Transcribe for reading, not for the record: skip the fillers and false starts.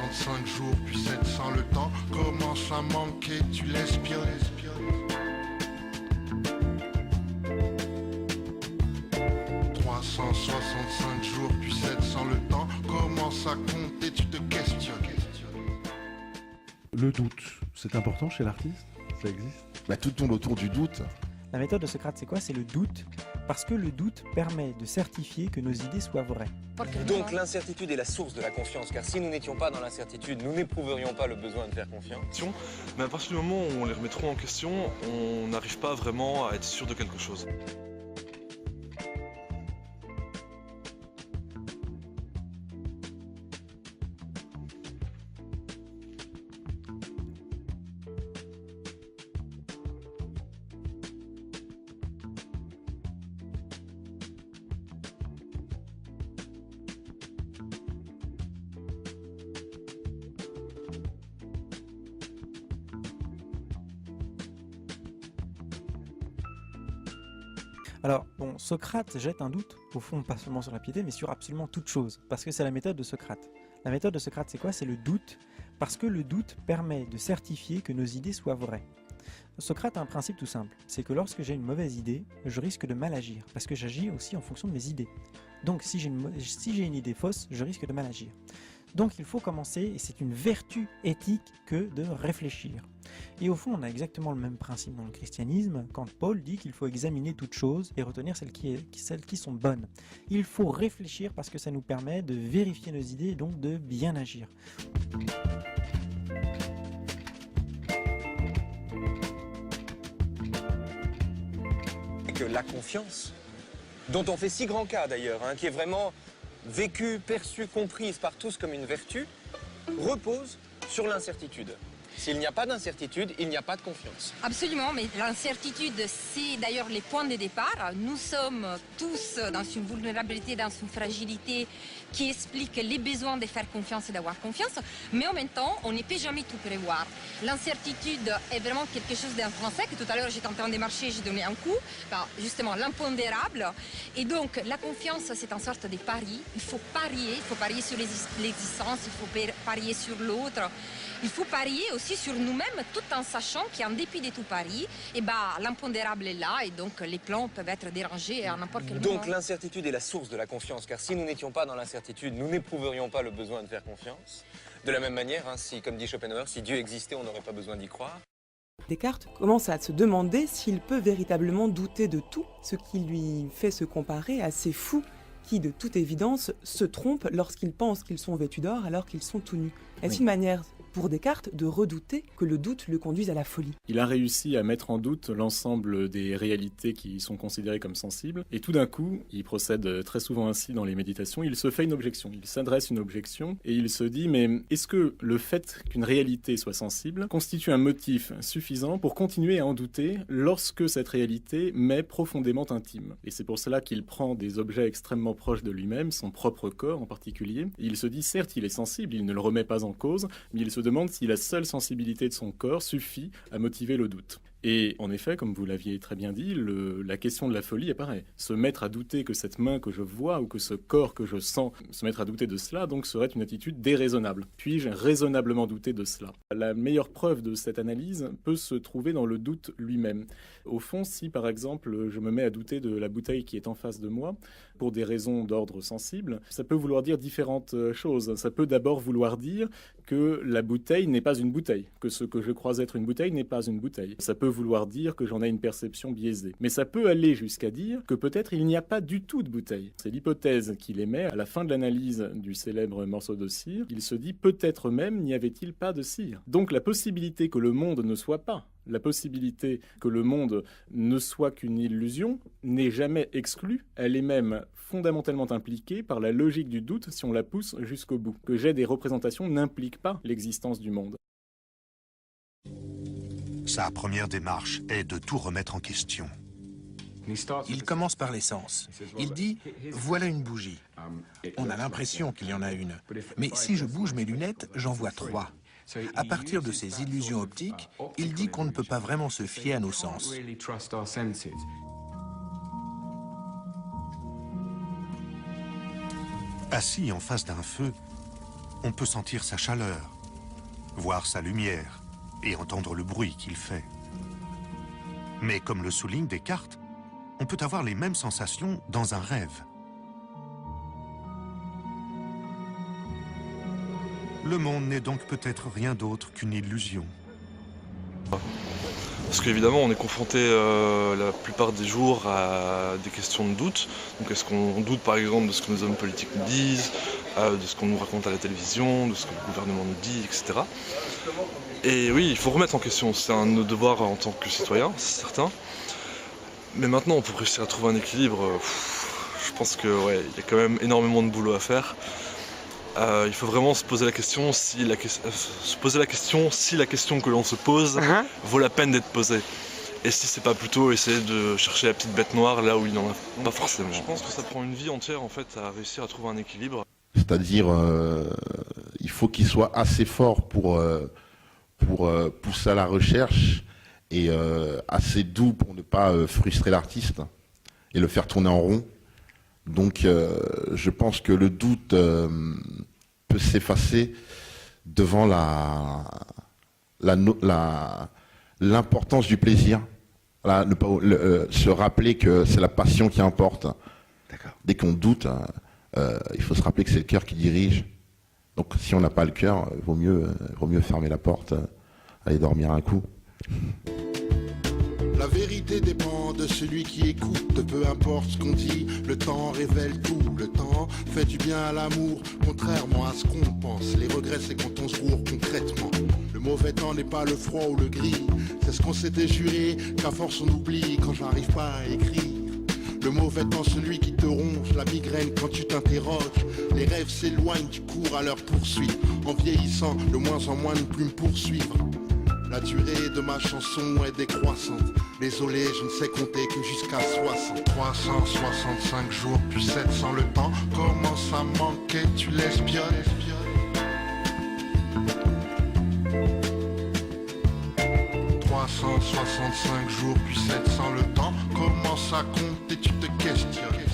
365 jours, puis 700 le temps commence à manquer, tu l'aspires. 365 jours, puis 700 le temps commence à compter, tu te questionnes. Le doute, c'est important chez l'artiste? Ça existe? Tout tourne autour du doute. La méthode de Socrate, c'est quoi? C'est le doute, parce que le doute permet de certifier que nos idées soient vraies. Donc l'incertitude est la source de la confiance, car si nous n'étions pas dans l'incertitude, nous n'éprouverions pas le besoin de faire confiance. Mais à partir du moment où on les remet trop en question, on n'arrive pas vraiment à être sûr de quelque chose. Alors, bon, Socrate jette un doute, au fond, pas seulement sur la piété, mais sur absolument toute chose, parce que c'est la méthode de Socrate. La méthode de Socrate, c'est quoi? C'est le doute, parce que le doute permet de certifier que nos idées soient vraies. Socrate a un principe tout simple, c'est que lorsque j'ai une mauvaise idée, je risque de mal agir, parce que j'agis aussi en fonction de mes idées. Donc, si j'ai une idée fausse, je risque de mal agir. Donc il faut commencer, et c'est une vertu éthique que de réfléchir. Et au fond, on a exactement le même principe dans le christianisme, quand Paul dit qu'il faut examiner toutes choses et retenir celles qui sont bonnes. Il faut réfléchir parce que ça nous permet de vérifier nos idées et donc de bien agir. Et que la confiance, dont on fait si grand cas d'ailleurs, qui est vraiment vécue, perçue, comprise par tous comme une vertu, repose sur l'incertitude. S'il n'y a pas d'incertitude, il n'y a pas de confiance. Absolument, mais l'incertitude, c'est d'ailleurs les points de départ. Nous sommes tous dans une vulnérabilité, dans une fragilité qui explique les besoins de faire confiance et d'avoir confiance, mais en même temps, on ne peut jamais tout prévoir. L'incertitude est vraiment quelque chose d'intrinsèque. Tout à l'heure, j'étais en train de marcher, j'ai donné un coup, justement l'impondérable. Et donc, la confiance, c'est une sorte de pari. Il faut parier sur l'existence, il faut parier sur l'autre. Il faut parier aussi sur nous-mêmes tout en sachant qu'en dépit de tout pari, l'impondérable est là et donc les plans peuvent être dérangés à n'importe quel moment. Donc l'incertitude est la source de la confiance, car si nous n'étions pas dans l'incertitude, nous n'éprouverions pas le besoin de faire confiance. De la même manière, si, comme dit Schopenhauer, si Dieu existait, on n'aurait pas besoin d'y croire. Descartes commence à se demander s'il peut véritablement douter de tout, ce qui lui fait se comparer à ces fous qui, de toute évidence, se trompent lorsqu'ils pensent qu'ils sont vêtus d'or alors qu'ils sont tout nus. Est-ce une manière pour Descartes de redouter que le doute le conduise à la folie? Il a réussi à mettre en doute l'ensemble des réalités qui sont considérées comme sensibles, et tout d'un coup, il procède très souvent ainsi dans les méditations, il se fait une objection, il s'adresse une objection, et il se dit, mais est-ce que le fait qu'une réalité soit sensible constitue un motif suffisant pour continuer à en douter lorsque cette réalité m'est profondément intime? Et c'est pour cela qu'il prend des objets extrêmement proches de lui-même, son propre corps en particulier, et il se dit, certes, il est sensible, il ne le remet pas en cause, mais il se demande si la seule sensibilité de son corps suffit à motiver le doute. Et en effet, comme vous l'aviez très bien dit, la question de la folie apparaît. Se mettre à douter que cette main que je vois ou que ce corps que je sens, se mettre à douter de cela, donc serait une attitude déraisonnable. Puis-je raisonnablement douter de cela? La meilleure preuve de cette analyse peut se trouver dans le doute lui-même. Au fond, si par exemple je me mets à douter de la bouteille qui est en face de moi, pour des raisons d'ordre sensible, ça peut vouloir dire différentes choses. Ça peut d'abord vouloir dire que la bouteille n'est pas une bouteille, que ce que je crois être une bouteille n'est pas une bouteille. Ça peut vouloir dire que j'en ai une perception biaisée. Mais ça peut aller jusqu'à dire que peut-être il n'y a pas du tout de bouteille. C'est l'hypothèse qu'il émet à la fin de l'analyse du célèbre morceau de cire. Il se dit peut-être même n'y avait-il pas de cire. Donc la possibilité que le monde ne soit pas, la possibilité que le monde ne soit qu'une illusion n'est jamais exclue, elle est même fondamentalement impliquée par la logique du doute si on la pousse jusqu'au bout. Que j'ai des représentations n'implique pas l'existence du monde. Sa première démarche est de tout remettre en question. Il commence par les sens. Il dit « voilà une bougie ». On a l'impression qu'il y en a une. Mais si je bouge mes lunettes, j'en vois trois. À partir de ces illusions optiques, il dit qu'on ne peut pas vraiment se fier à nos sens. Assis en face d'un feu, on peut sentir sa chaleur, voir sa lumière et entendre le bruit qu'il fait. Mais comme le souligne Descartes, on peut avoir les mêmes sensations dans un rêve. Le monde n'est donc peut-être rien d'autre qu'une illusion. Parce qu'évidemment, on est confronté la plupart des jours à des questions de doute. Donc est-ce qu'on doute par exemple de ce que nos hommes politiques nous disent, de ce qu'on nous raconte à la télévision, de ce que le gouvernement nous dit, etc. Et oui, il faut remettre en question, c'est un de nos devoirs en tant que citoyen, c'est certain. Mais maintenant, pour réussir à trouver un équilibre, je pense que ouais, il y a quand même énormément de boulot à faire. Il faut vraiment se poser la question si la question que l'on se pose vaut la peine d'être posée. Et si c'est pas plutôt essayer de chercher la petite bête noire là où il n'en a pas forcément. Je pense que ça prend une vie entière en fait à réussir à trouver un équilibre. C'est-à-dire, il faut qu'il soit assez fort pour pousser à la recherche et assez doux pour ne pas frustrer l'artiste et le faire tourner en rond. Donc je pense que le doute peut s'effacer devant l'importance du plaisir. Voilà, se rappeler que c'est la passion qui importe. Dès qu'on doute, il faut se rappeler que c'est le cœur qui dirige. Donc si on n'a pas le cœur, vaut mieux fermer la porte, aller dormir un coup. La vérité dépend de celui qui écoute, peu importe ce qu'on dit, le temps révèle tout, le temps fait du bien à l'amour, contrairement à ce qu'on pense, les regrets c'est quand on se gourre concrètement, le mauvais temps n'est pas le froid ou le gris, c'est ce qu'on s'était juré, qu'à force on oublie quand j'arrive pas à écrire. Le mauvais temps, celui qui te ronge, la migraine quand tu t'interroges. Les rêves s'éloignent, tu cours à leur poursuite. En vieillissant, de moins en moins ne plus me poursuivre. La durée de ma chanson est décroissante. Désolé, je ne sais compter que jusqu'à 60. 365 jours plus 700 le temps. Commence à manquer, tu l'espionnes. 365 jours puis 700 le temps. Commence à compter, tu te questionnes.